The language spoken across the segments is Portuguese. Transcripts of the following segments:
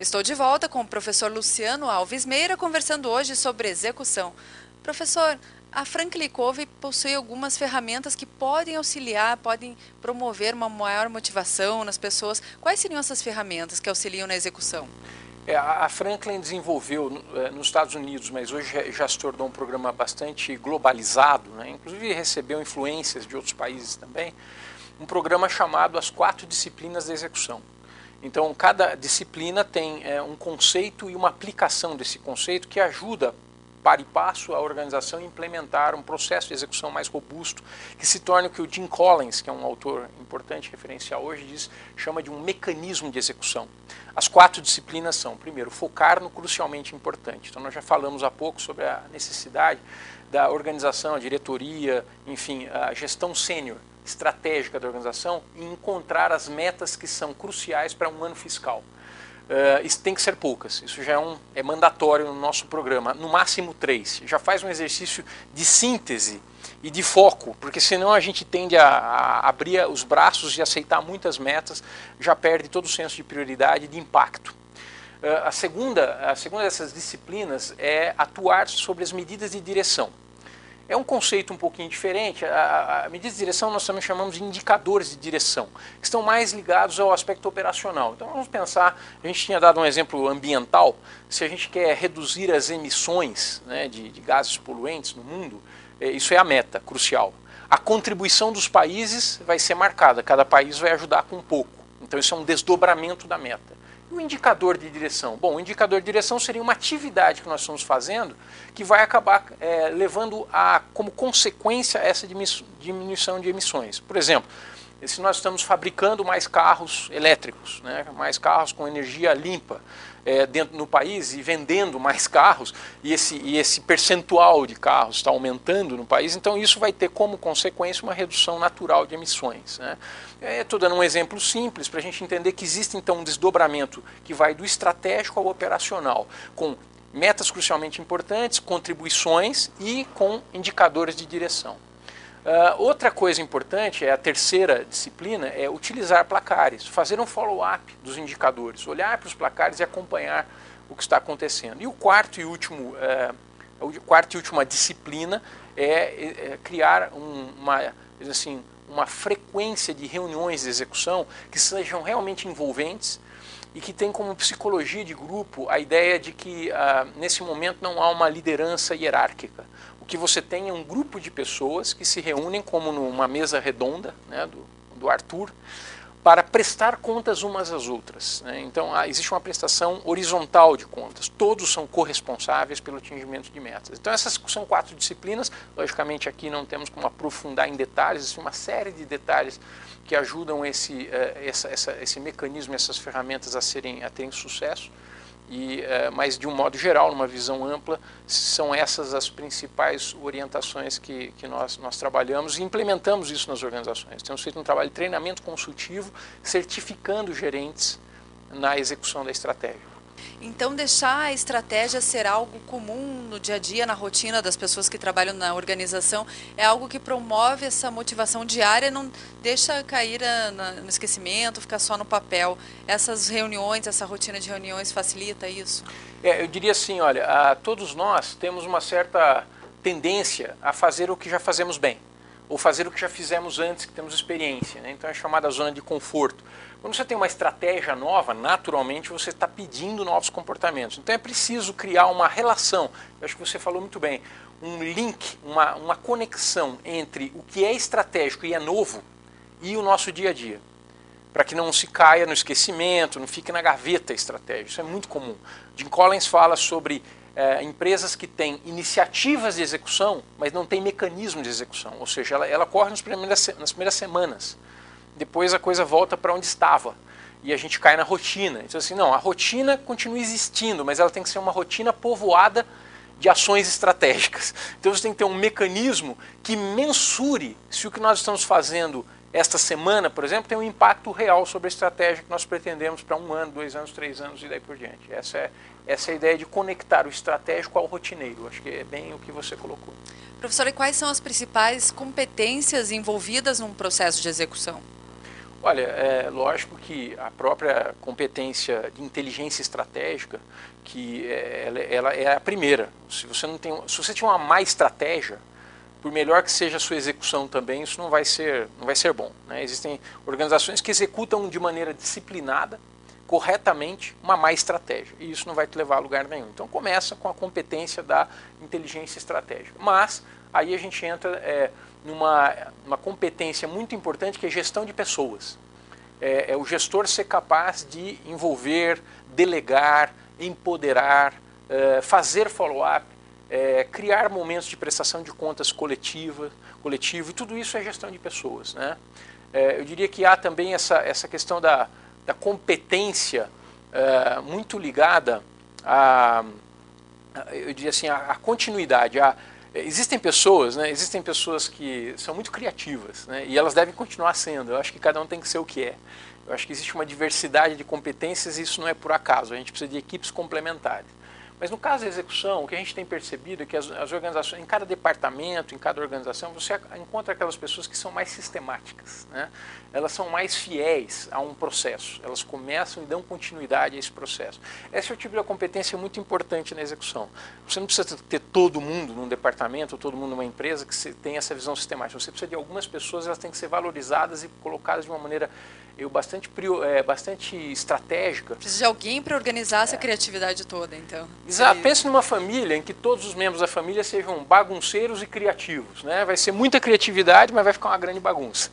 Estou de volta com o professor Luciano Alves Meira, conversando hoje sobre execução. Professor, a Franklin Covey possui algumas ferramentas que podem auxiliar, podem promover uma maior motivação nas pessoas. Quais seriam essas ferramentas que auxiliam na execução? A Franklin desenvolveu nos Estados Unidos, mas hoje já se tornou um programa bastante globalizado, né? Inclusive recebeu influências de outros países também, um programa chamado As 4 Disciplinas da Execução. Então, cada disciplina tem um conceito e uma aplicação desse conceito que ajuda, para e passo, a organização a implementar um processo de execução mais robusto, que se torne o que o Jim Collins, que é um autor importante referencial hoje, chama de um mecanismo de execução. As 4 disciplinas são, primeiro, focar no crucialmente importante. Então, nós já falamos há pouco sobre a necessidade da organização, a diretoria, enfim, a gestão sênior, estratégica da organização, e encontrar as metas que são cruciais para um ano fiscal. Isso tem que ser poucas, isso já é mandatório no nosso programa, no máximo 3. Já faz um exercício de síntese e de foco, porque senão a gente tende a abrir os braços e aceitar muitas metas, já perde todo o senso de prioridade e de impacto. A segunda dessas disciplinas é atuar sobre as medidas de direção. É um conceito um pouquinho diferente. A medida de direção nós também chamamos de indicadores de direção, que estão mais ligados ao aspecto operacional. Então vamos pensar, a gente tinha dado um exemplo ambiental, se a gente quer reduzir as emissões, né, de gases poluentes no mundo, isso é a meta crucial. A contribuição dos países vai ser marcada, cada país vai ajudar com um pouco. Então isso é um desdobramento da meta. O indicador de direção? Bom, o indicador de direção seria uma atividade que nós estamos fazendo que vai acabar levando como consequência essa diminuição de emissões. Por exemplo, se nós estamos fabricando mais carros elétricos, né, mais carros com energia limpa dentro do país e vendendo mais carros, e esse percentual de carros está aumentando no país, então isso vai ter como consequência uma redução natural de emissões, né? Estou dando um exemplo simples para a gente entender que existe então um desdobramento que vai do estratégico ao operacional, com metas crucialmente importantes, contribuições e com indicadores de direção. Outra coisa importante, a terceira disciplina, é utilizar placares, fazer um follow-up dos indicadores, olhar para os placares e acompanhar o que está acontecendo. E a quarta e última disciplina é criar uma frequência de reuniões de execução que sejam realmente envolventes e que tem como psicologia de grupo a ideia de que nesse momento não há uma liderança hierárquica. O que você tem é um grupo de pessoas que se reúnem como numa mesa redonda, né, do Arthur, para prestar contas umas às outras, né? Então existe uma prestação horizontal de contas, todos são corresponsáveis pelo atingimento de metas. Então essas são 4 disciplinas, logicamente aqui não temos como aprofundar em detalhes, existe uma série de detalhes que ajudam esse mecanismo, essas ferramentas a terem sucesso. Mas de um modo geral, numa visão ampla, são essas as principais orientações que nós trabalhamos e implementamos isso nas organizações. Temos feito um trabalho de treinamento consultivo, certificando gerentes na execução da estratégia. Então, deixar a estratégia ser algo comum no dia a dia, na rotina das pessoas que trabalham na organização, é algo que promove essa motivação diária, não deixa cair no esquecimento, ficar só no papel. Essas reuniões, essa rotina de reuniões facilita isso? Eu diria assim, olha, todos nós temos uma certa tendência a fazer o que já fazemos bem, ou fazer o que já fizemos antes, que temos experiência, né? Então é chamada zona de conforto. Quando você tem uma estratégia nova, naturalmente você está pedindo novos comportamentos. Então é preciso criar uma relação, eu acho que você falou muito bem, um link, uma conexão entre o que é estratégico e é novo e o nosso dia a dia, para que não se caia no esquecimento, não fique na gaveta a estratégia. Isso é muito comum. Jim Collins fala sobre empresas que têm iniciativas de execução, mas não têm mecanismo de execução, ou seja, ela corre nas primeiras semanas. Depois a coisa volta para onde estava e a gente cai na rotina. Então assim, não, a rotina continua existindo, mas ela tem que ser uma rotina povoada de ações estratégicas. Então você tem que ter um mecanismo que mensure se o que nós estamos fazendo esta semana, por exemplo, tem um impacto real sobre a estratégia que nós pretendemos para 1 ano, 2 anos, 3 anos e daí por diante. Essa é a ideia de conectar o estratégico ao rotineiro. Acho que é bem o que você colocou. Professor, e quais são as principais competências envolvidas num processo de execução? Olha, é lógico que a própria competência de inteligência estratégica, que ela é a primeira. Se você tiver uma má estratégia, por melhor que seja a sua execução também, isso não vai ser bom, né? Existem organizações que executam de maneira disciplinada, corretamente, uma má estratégia, e isso não vai te levar a lugar nenhum. Então começa com a competência da inteligência estratégica. Mas aí a gente entra numa competência muito importante, que é gestão de pessoas. É o gestor ser capaz de envolver, delegar, empoderar, fazer follow-up, criar momentos de prestação de contas coletivo, e tudo isso é gestão de pessoas, né? Eu diria que há também essa questão da competência muito ligada eu diria assim, a continuidade. Existem pessoas, né? Existem pessoas que são muito criativas, né? E elas devem continuar sendo. Eu acho que cada um tem que ser o que é. Eu acho que existe uma diversidade de competências e isso não é por acaso. A gente precisa de equipes complementares. Mas no caso da execução, o que a gente tem percebido é que as organizações, em cada departamento, em cada organização, você encontra aquelas pessoas que são mais sistemáticas, né? Elas são mais fiéis a um processo, elas começam e dão continuidade a esse processo. Esse é o tipo de competência muito importante na execução. Você não precisa ter todo mundo num departamento, ou todo mundo numa empresa que tenha essa visão sistemática. Você precisa de algumas pessoas, elas têm que ser valorizadas e colocadas de uma maneira bastante estratégica. Precisa de alguém para organizar essa criatividade toda, então. Exato. Pense numa família em que todos os membros da família sejam bagunceiros e criativos, né? Vai ser muita criatividade, mas vai ficar uma grande bagunça.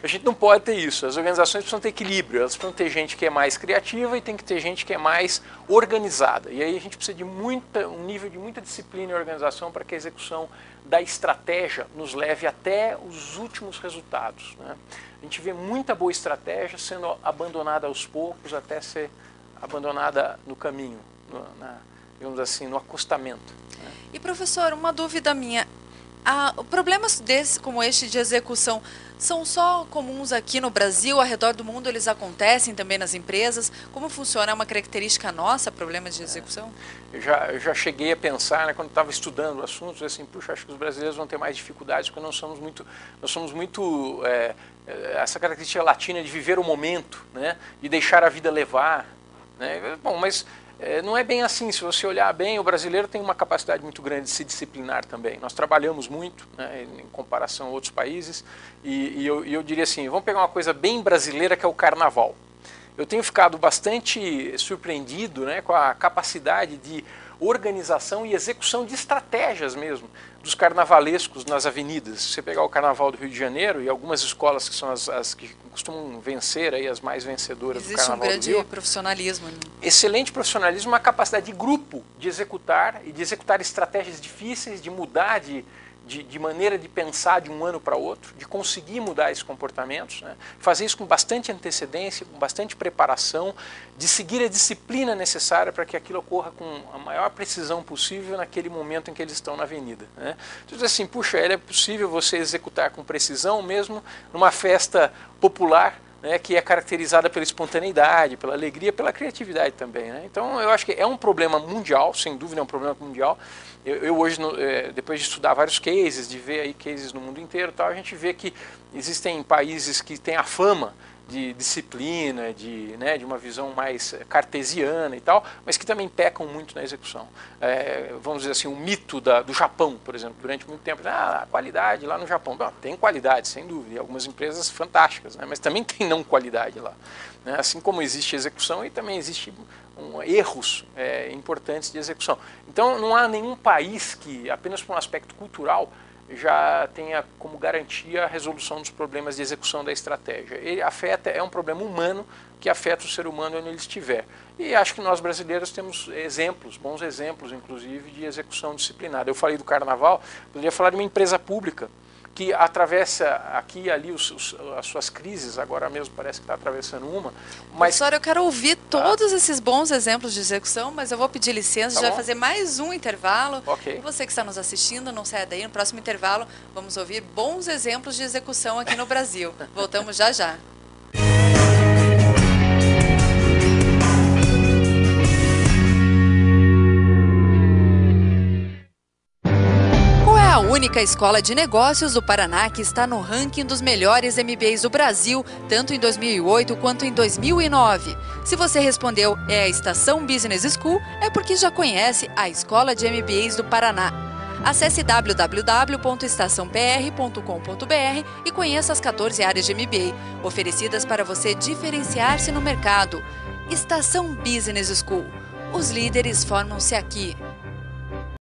A gente não pode ter isso. As organizações precisam ter equilíbrio. Elas precisam ter gente que é mais criativa e tem que ter gente que é mais organizada. E aí a gente precisa de um nível de muita disciplina e organização para que a execução da estratégia nos leve até os últimos resultados, né? A gente vê muita boa estratégia sendo abandonada aos poucos até ser abandonada no caminho, digamos assim, no acostamento, né? E professor, uma dúvida minha, problemas como este de execução são só comuns aqui no Brasil, ao redor do mundo eles acontecem também nas empresas? Como funciona? É uma característica nossa, problemas de execução? Eu já cheguei a pensar, né, quando estava estudando o assunto, assim, puxa, acho que os brasileiros vão ter mais dificuldades porque nós somos muito essa característica latina de viver o momento, né, de deixar a vida levar, né? Bom, mas não é bem assim. Se você olhar bem, o brasileiro tem uma capacidade muito grande de se disciplinar também. Nós trabalhamos muito, né, em comparação a outros países, e eu diria assim, vamos pegar uma coisa bem brasileira, que é o carnaval. Eu tenho ficado bastante surpreendido, né, com a capacidade de organização e execução de estratégias mesmo dos carnavalescos nas avenidas. Se você pegar o Carnaval do Rio de Janeiro e algumas escolas que são as que costumam vencer, aí, as mais vencedoras do Carnaval do Rio. Existe um grande profissionalismo. Excelente profissionalismo, uma capacidade de grupo de executar estratégias difíceis, de mudar de maneira de pensar de um ano para outro, de conseguir mudar esses comportamentos, né? Fazer isso com bastante antecedência, com bastante preparação, de seguir a disciplina necessária para que aquilo ocorra com a maior precisão possível naquele momento em que eles estão na avenida, né? Então, assim, puxa, é possível você executar com precisão mesmo numa festa popular, né, que é caracterizada pela espontaneidade, pela alegria, pela criatividade também, né? Então eu acho que é um problema mundial, sem dúvida é um problema mundial. Eu hoje, depois de estudar vários cases, de ver aí cases no mundo inteiro, tal, a gente vê que existem países que têm a fama de disciplina, de uma visão mais cartesiana e tal, mas que também pecam muito na execução. Vamos dizer assim, o mito do Japão, por exemplo, durante muito tempo, a qualidade lá no Japão. Bom, tem qualidade, sem dúvida, e algumas empresas fantásticas, né, mas também tem não qualidade lá, né? Assim como existe execução e também existe erros importantes de execução. Então não há nenhum país que, apenas por um aspecto cultural, já tenha como garantia a resolução dos problemas de execução da estratégia. Ele é um problema humano que afeta o ser humano onde ele estiver. E acho que nós brasileiros temos bons exemplos, inclusive, de execução disciplinada. Eu falei do carnaval, poderia falar de uma empresa pública que atravessa aqui e ali as suas crises, agora mesmo parece que está atravessando uma. Mas professor, eu quero ouvir todos esses bons exemplos de execução, mas eu vou pedir licença, já vai fazer mais um intervalo. Okay. E você que está nos assistindo, não saia daí, no próximo intervalo vamos ouvir bons exemplos de execução aqui no Brasil. Voltamos já já. única escola de negócios do Paraná que está no ranking dos melhores MBAs do Brasil, tanto em 2008 quanto em 2009. Se você respondeu é a Estação Business School, é porque já conhece a Escola de MBAs do Paraná. Acesse www.estaçãopr.com.br e conheça as 14 áreas de MBA, oferecidas para você diferenciar-se no mercado. Estação Business School. Os líderes formam-se aqui.